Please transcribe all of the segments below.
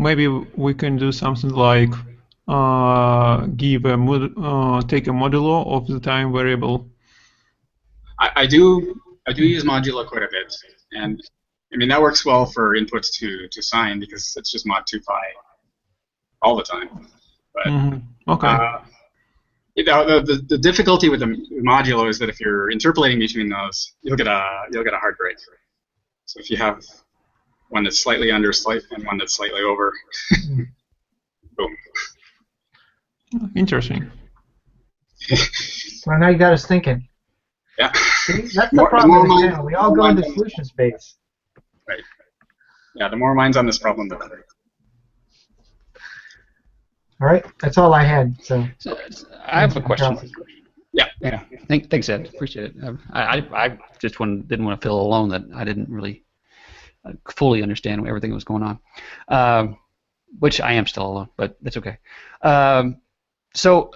maybe we can do something like take a modulo of the time variable. I do use modulo quite a bit, and I mean that works well for inputs to sine because it's just mod 2 pi all the time. But Okay. the difficulty with the modulo is that if you're interpolating between those, you'll get a hard break. So if you have one that's slightly under and one that's slightly over, boom. Interesting. Well, now you got us thinking. Yeah. See, that's the problem with the channel. We all go into solution space. Right. Yeah, the more minds on this problem, the better. All right, that's all I had. So I have a question. Yeah. Yeah. Thanks, Ed. Appreciate it. I just didn't want to feel alone that I didn't really fully understand everything that was going on, which I am still alone, but that's okay. So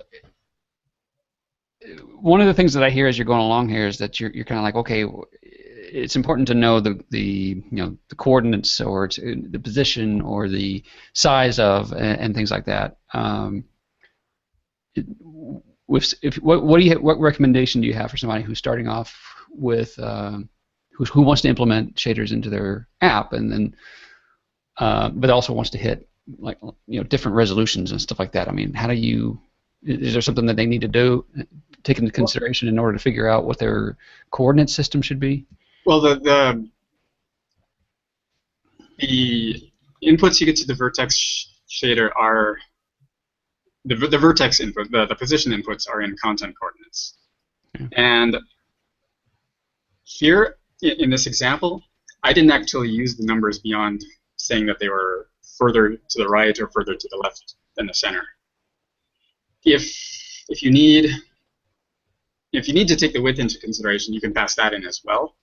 one of the things that I hear as you're going along here is that you're kind of like, okay, it's important to know the coordinates or the position or the size of and things like that. What recommendation do you have for somebody who's starting off with who wants to implement shaders into their app and then but also wants to hit different resolutions and stuff like that? I mean, is there something that they need to take into consideration in order to figure out what their coordinate system should be? Well, the inputs you get to the vertex shader are the vertex input, the position inputs are in content coordinates. Yeah. And here, in this example, I didn't actually use the numbers beyond saying that they were further to the right or further to the left than the center. If you need to take the width into consideration, you can pass that in as well.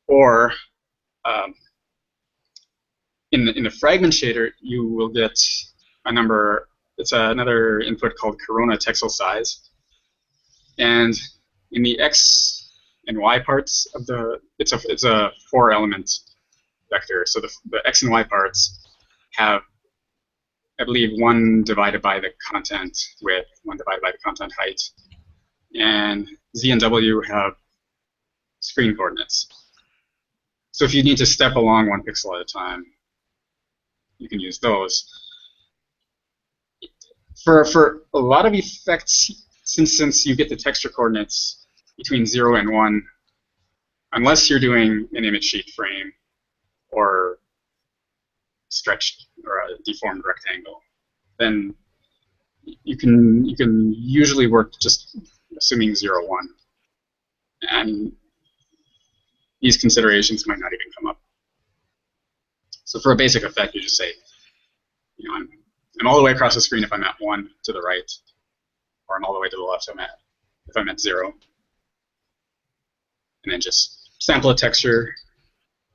Or in the fragment shader, you will get a number. It's another input called corona texel size, and in the x and y parts of it's a 4-element vector. So the x and y parts have, I believe, 1 divided by the content width, 1 divided by the content height, and z and w have screen coordinates. So if you need to step along 1 pixel at a time, you can use those. For a lot of effects, since you get the texture coordinates between 0 and 1, unless you're doing an image sheet frame or stretched or a deformed rectangle, then you can usually work just assuming 0, 1. And these considerations might not even come up. So for a basic effect, you just say, I'm all the way across the screen if I'm at 1 to the right, or I'm all the way to the left if I'm at 0. And then just sample a texture,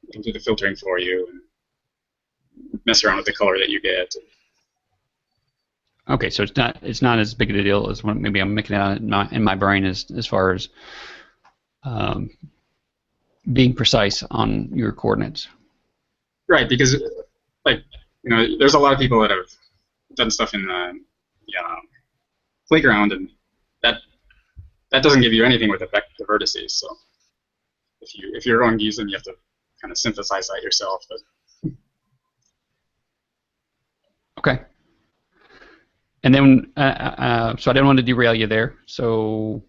it'll do the filtering for you, and mess around with the color that you get. Okay, so it's not as big of a deal as what maybe I'm making it out in my brain as far as being precise on your coordinates. Right, because there's a lot of people that have done stuff in the playground, and that doesn't give you anything with the vertices. So if you're going to use them, you have to kind of synthesize that yourself. But. Okay. And then, so I didn't want to derail you there. So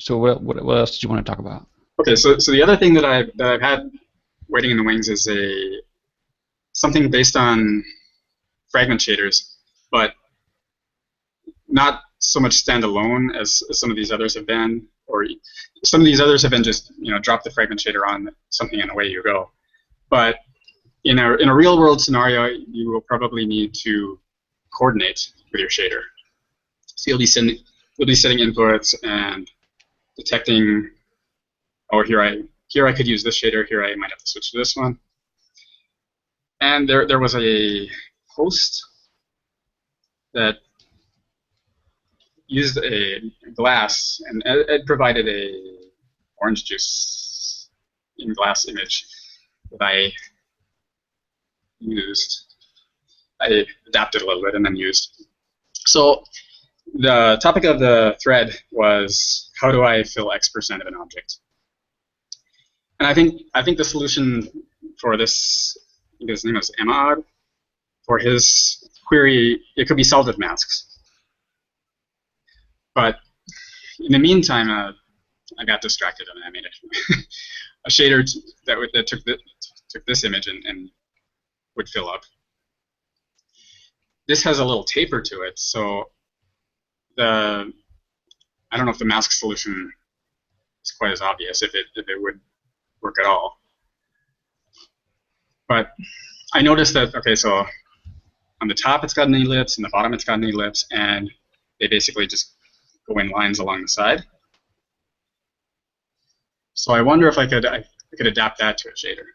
what else did you want to talk about? Okay, so the other thing that I've had waiting in the wings is something based on fragment shaders, but not so much standalone as some of these others have been, or some of these others have been just drop the fragment shader on something and away you go. But in a real world scenario, you will probably need to coordinate with your shader. So you'll be setting inputs and detecting. Oh, here I could use this shader. Here I might have to switch to this one. And there was a host that used a glass, and it provided a orange juice in glass image that I used. I adapted a little bit and then used. So the topic of the thread was, how do I fill X% of an object? And I think the solution for this, I think his name was Emad, for his query, it could be solved with masks. But in the meantime, I got distracted and I made a shader that took this image and would fill up. This has a little taper to it, so I don't know if the mask solution is quite as obvious, if it would work at all. But I noticed that, okay, so on the top it's got an ellipse, and the bottom it's got an ellipse, and they basically just go in lines along the side. So I wonder if I could adapt that to a shader.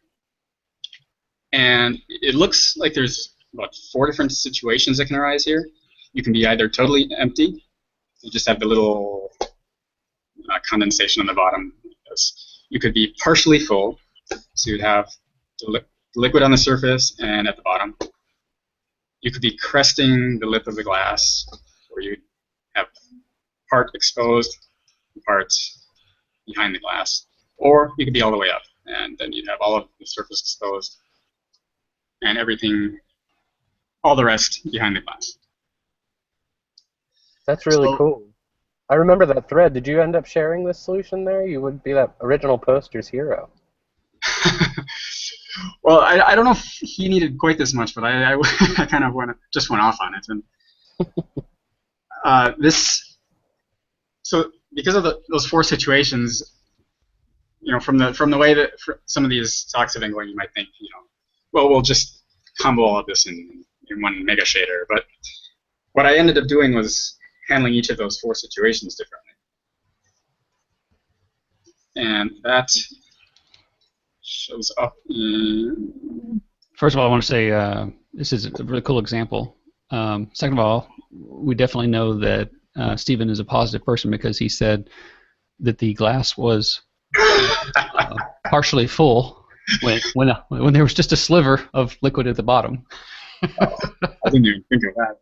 And it looks like there's about 4 different situations that can arise here. You can be either totally empty, you just have the little condensation on the bottom. You could be partially full, so you'd have the liquid on the surface and at the bottom. You could be cresting the lip of the glass, where you have part exposed, parts behind the glass. Or you could be all the way up, and then you'd have all of the surface exposed, and everything, all the rest behind the glass. That's really cool. I remember that thread. Did you end up sharing this solution there? You would be that original poster's hero. Well, I don't know if he needed quite this much, but I kind of just went off on it. And so because of those 4 situations, from the way that some of these talks have been going, you might think, well, we'll just combo all of this in one mega shader. But what I ended up doing was handling each of those 4 situations differently. And that shows up in... First of all, I want to say this is a really cool example. Second of all, we definitely know that Stephen is a positive person, because he said that the glass was partially full when there was just a sliver of liquid at the bottom. I didn't even think of that.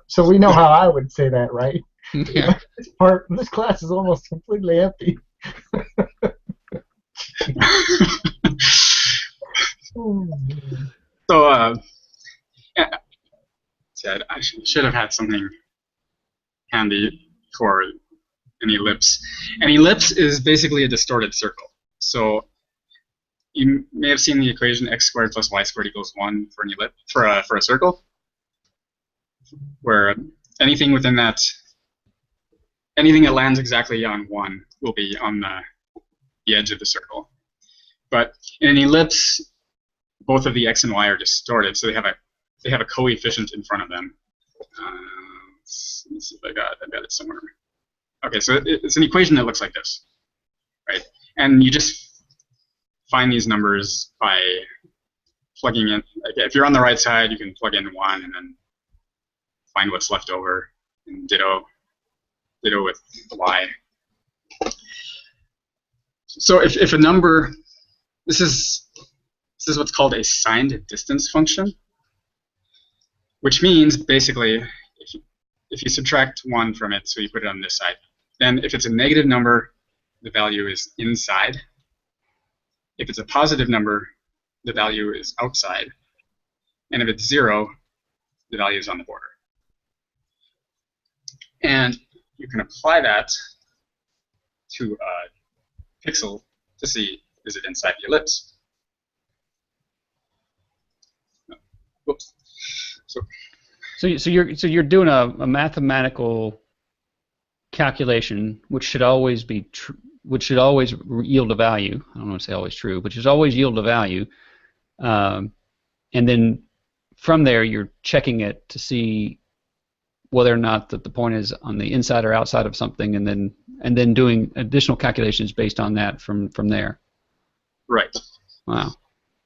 So we know how I would say that, right? Yeah. This class is almost completely empty. So, I should have had something handy for an ellipse. An ellipse is basically a distorted circle. So you may have seen the equation x squared plus y squared equals 1 for an ellipse, for a circle, where anything within that, anything that lands exactly on 1 will be on the edge of the circle. But in an ellipse, both of the x and y are distorted, so they have a coefficient in front of them. Let's see if I've got it somewhere. Okay, so it's an equation that looks like this, right? And you just find these numbers by plugging in. If you're on the right side, you can plug in 1 and then find what's left over, and ditto with the y. So if a number, this is what's called a signed distance function, which means basically if you subtract 1 from it, so you put it on this side, then if it's a negative number, the value is inside. If it's a positive number, the value is outside. And if it's 0, the value is on the border. And you can apply that to a pixel to see, is it inside the ellipse? Whoops. So you're doing a mathematical calculation, which should always be which should always yield a value. I don't want to say always true, but should always yield a value. And then from there, you're checking it to see whether or not that the point is on the inside or outside of something, and then doing additional calculations based on that from there. Right. Wow.